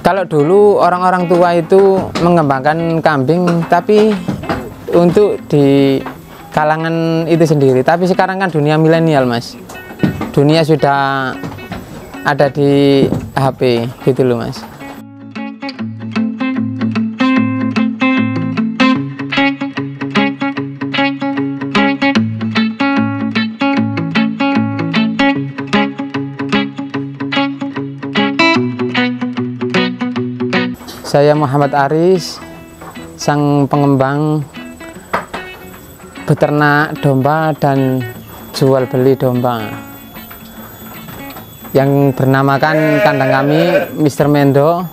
Kalau dulu orang-orang tua itu mengembangkan kambing, tapi untuk di kalangan itu sendiri. Tapi sekarang kan dunia milenial, Mas. Dunia sudah ada di HP gitu loh, Mas. Saya Muhammad Aris, sang pengembang beternak domba dan jual beli domba, yang bernamakan kandang kami Mr. Mendo,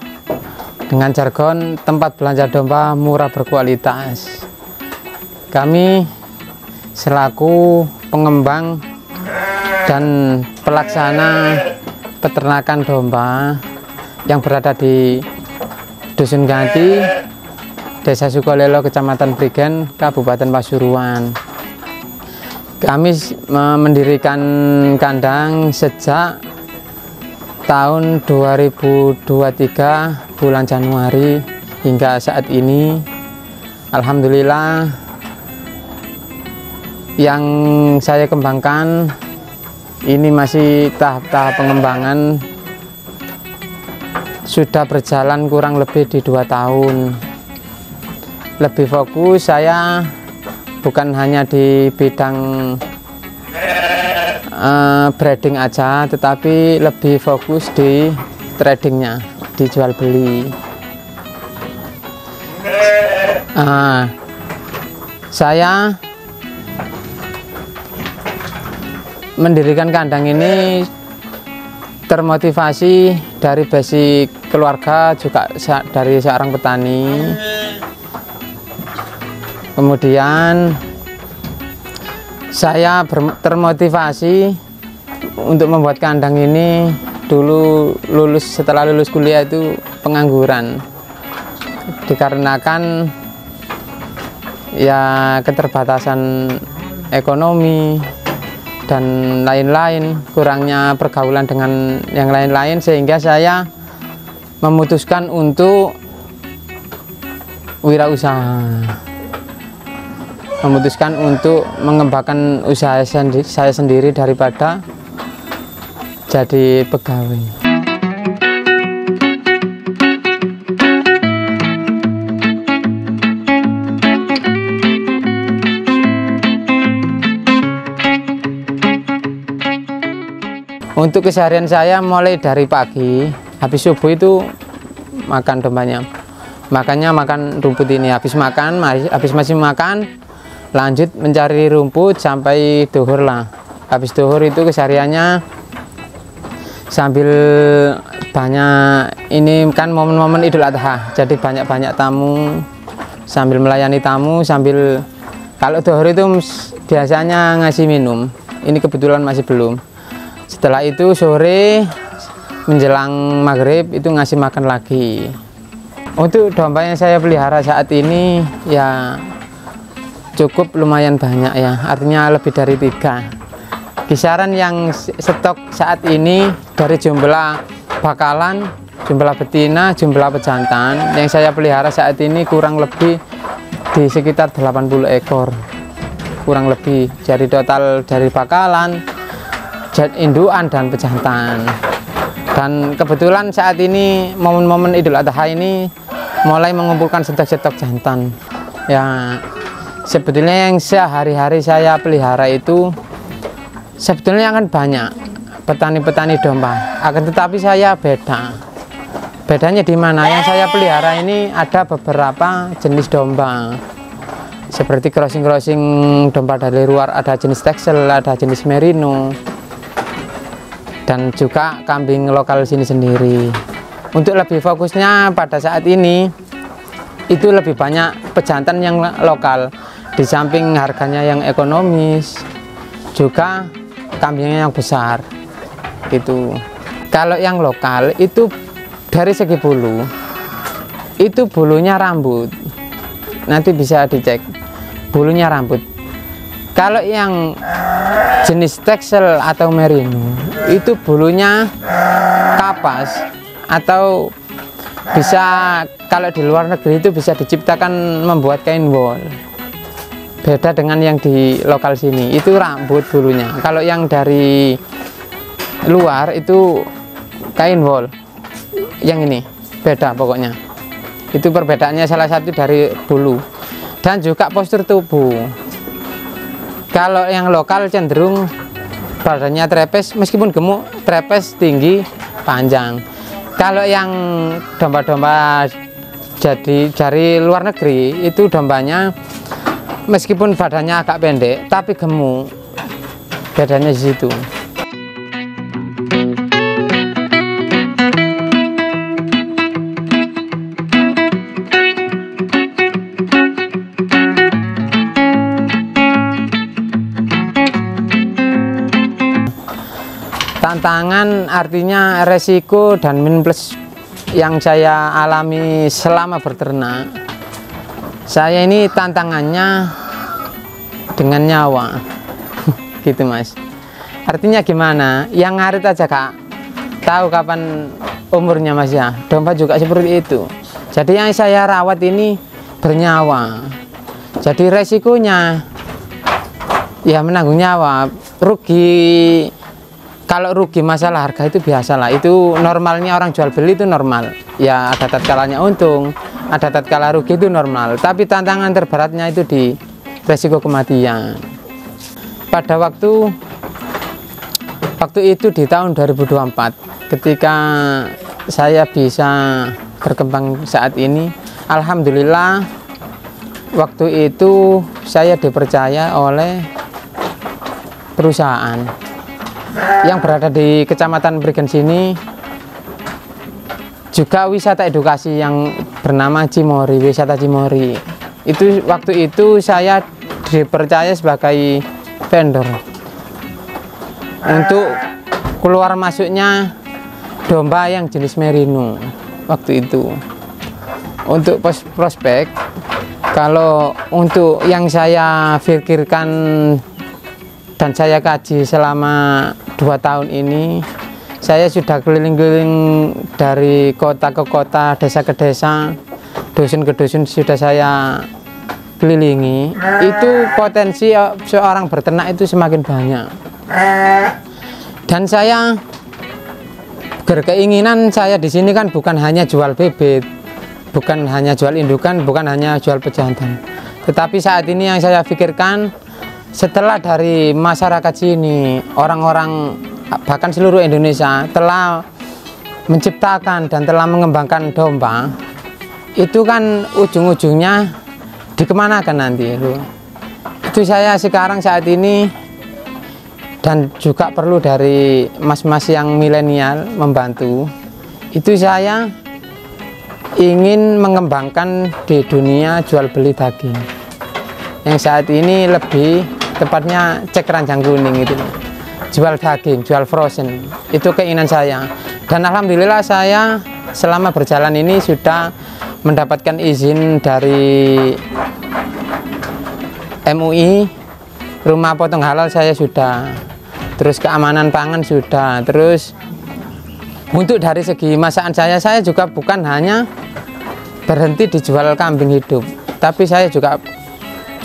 dengan jargon tempat belanja domba murah berkualitas. Kami selaku pengembang dan pelaksana peternakan domba yang berada di Dusun Ganti, Desa Sukolelo, Kecamatan Prigen, Kabupaten Pasuruan. Kami mendirikan kandang sejak tahun 2023 bulan Januari hingga saat ini. Alhamdulillah, yang saya kembangkan ini masih tahap-tahap pengembangan, sudah berjalan kurang lebih di 2 tahun. Lebih fokus saya bukan hanya di bidang breeding aja, tetapi lebih fokus di tradingnya, di jual beli. Saya mendirikan kandang ini termotivasi dari basic keluarga, juga dari seorang petani. Kemudian saya termotivasi untuk membuat kandang ini dulu setelah lulus kuliah itu pengangguran, dikarenakan ya keterbatasan ekonomi dan lain-lain, kurangnya pergaulan dengan yang lain-lain, sehingga saya memutuskan untuk wirausaha, memutuskan untuk mengembangkan usaha saya sendiri daripada jadi pegawai. Untuk keseharian saya mulai dari pagi, habis subuh itu makan dombanya. Makan rumput ini, habis masih makan, lanjut mencari rumput sampai duhur lah. Habis duhur itu kesehariannya sambil banyak, ini kan momen-momen Idul Adha, jadi banyak-banyak tamu, sambil melayani tamu, sambil kalau duhur itu biasanya ngasih minum. Ini kebetulan masih belum. Setelah itu sore menjelang maghrib itu ngasih makan lagi. Untuk domba yang saya pelihara saat ini ya cukup lumayan banyak ya, artinya lebih dari 3. Kisaran yang stok saat ini dari jumlah bakalan, jumlah betina, jumlah pejantan yang saya pelihara saat ini kurang lebih di sekitar 80 ekor. Kurang lebih, jadi total dari bakalan, indukan dan pejantan. Dan kebetulan saat ini momen-momen Idul Adha ini mulai mengumpulkan stok-stok jantan. Ya, sebetulnya yang sehari-hari saya pelihara itu sebetulnya akan banyak petani-petani domba. Akan tetapi saya beda. Bedanya di mana? Yang saya pelihara ini ada beberapa jenis domba. Seperti crossing-crossing domba dari luar, ada jenis Texel, ada jenis Merino, dan juga kambing lokal sini sendiri. Untuk lebih fokusnya pada saat ini itu lebih banyak pejantan yang lokal, di samping harganya yang ekonomis, juga kambingnya yang besar gitu. Kalau yang lokal itu dari segi bulu, itu bulunya rambut, nanti bisa dicek bulunya rambut. Kalau yang jenis Texel atau Merino itu bulunya kapas atau bisa, kalau di luar negeri itu bisa diciptakan membuat kain wol. Beda dengan yang di lokal sini, itu rambut bulunya. Kalau yang dari luar itu kain wol. Yang ini beda pokoknya. Itu perbedaannya salah satu dari bulu. Dan juga postur tubuh. Kalau yang lokal cenderung badannya trepes, meskipun gemuk, trepes, tinggi, panjang. Kalau yang domba-domba jadi dari luar negeri, itu dombanya meskipun badannya agak pendek, tapi gemuk. Bedanya di situ. Tantangan artinya resiko dan min plus yang saya alami selama berternak. Saya ini tantangannya dengan nyawa. Gitu Mas. Artinya gimana? Yang ngarit aja Kak tahu kapan umurnya Mas ya. Domba juga seperti itu. Jadi yang saya rawat ini bernyawa. Jadi resikonya ya menanggung nyawa. Rugi, kalau rugi masalah harga itu biasalah, itu normalnya orang jual beli itu normal. Ya ada tatkalanya untung, ada tatkala rugi itu normal. Tapi tantangan terberatnya itu di resiko kematian. Pada waktu itu di tahun 2024, ketika saya bisa berkembang saat ini, alhamdulillah waktu itu saya dipercaya oleh perusahaan yang berada di Kecamatan Prigen sini, juga wisata edukasi yang bernama Cimory, wisata Cimory. Itu waktu itu saya dipercaya sebagai vendor untuk keluar masuknya domba yang jenis merino waktu itu. Untuk prospek, kalau untuk yang saya pikirkan dan saya kaji selama 2 tahun ini, saya sudah keliling-keliling dari kota ke kota, desa ke desa, dusun ke dusun sudah saya kelilingi. Itu potensi seorang beternak itu semakin banyak. Dan saya berkeinginan saya di sini kan bukan hanya jual bebek, bukan hanya jual indukan, bukan hanya jual pejantan. Tetapi saat ini yang saya pikirkan, setelah dari masyarakat sini, orang-orang bahkan seluruh Indonesia telah menciptakan dan telah mengembangkan domba, itu kan ujung-ujungnya dikemanakan nanti itu. Itu saya sekarang saat ini, dan juga perlu dari mas-mas yang milenial membantu, itu saya ingin mengembangkan di dunia jual beli daging yang saat ini lebih tepatnya cek ranjang kuning itu, jual daging, jual frozen, itu keinginan saya. Dan alhamdulillah saya selama berjalan ini sudah mendapatkan izin dari MUI, rumah potong halal saya sudah, terus keamanan pangan sudah, terus untuk dari segi masakan saya juga bukan hanya berhenti dijual kambing hidup, tapi saya juga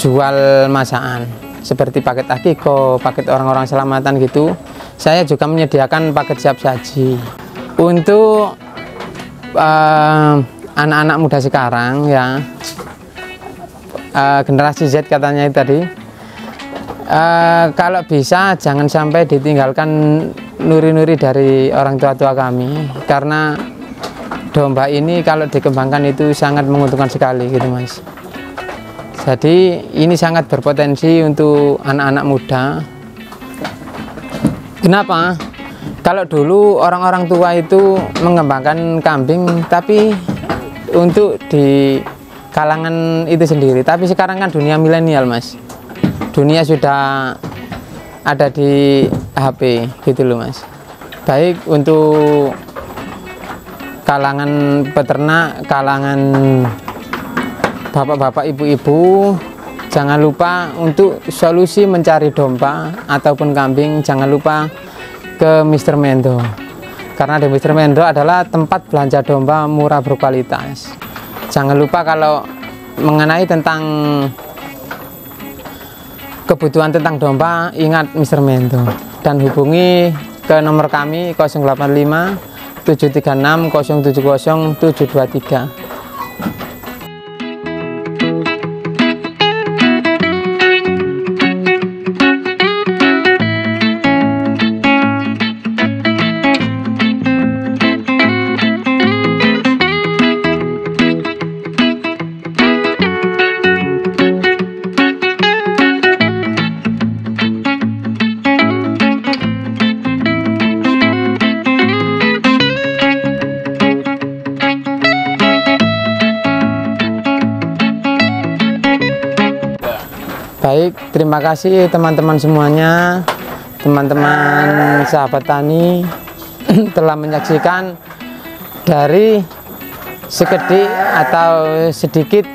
jual masakan seperti paket akiko, paket orang-orang selamatan gitu. Saya juga menyediakan paket siap saji untuk anak-anak muda sekarang ya, generasi Z katanya itu tadi. Kalau bisa jangan sampai ditinggalkan nuri-nuri dari orang tua-tua kami, karena domba ini kalau dikembangkan itu sangat menguntungkan sekali gitu Mas. Jadi ini sangat berpotensi untuk anak-anak muda. Kenapa? Kalau dulu orang-orang tua itu mengembangkan kambing tapi untuk di kalangan itu sendiri. Tapi sekarang kan dunia milenial Mas. Dunia sudah ada di HP gitu loh Mas. Baik untuk kalangan peternak, kalangan bapak-bapak, ibu-ibu, jangan lupa untuk solusi mencari domba ataupun kambing, jangan lupa ke Mr. Mendo. karena di Mr. Mendo adalah tempat belanja domba murah berkualitas. Jangan lupa kalau mengenai tentang kebutuhan tentang domba, ingat Mr. Mendo dan hubungi ke nomor kami 085 736 070 723. Baik, terima kasih teman-teman semuanya, teman-teman sahabat tani telah menyaksikan dari sekedip atau sedikit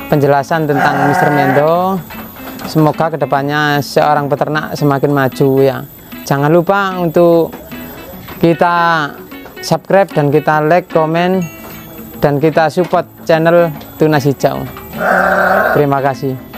penjelasan tentang Mr. Mendo. Semoga kedepannya seorang peternak semakin maju ya. Jangan lupa untuk kita subscribe dan kita like, komen, dan kita support channel Tunas Hijau. Terima kasih.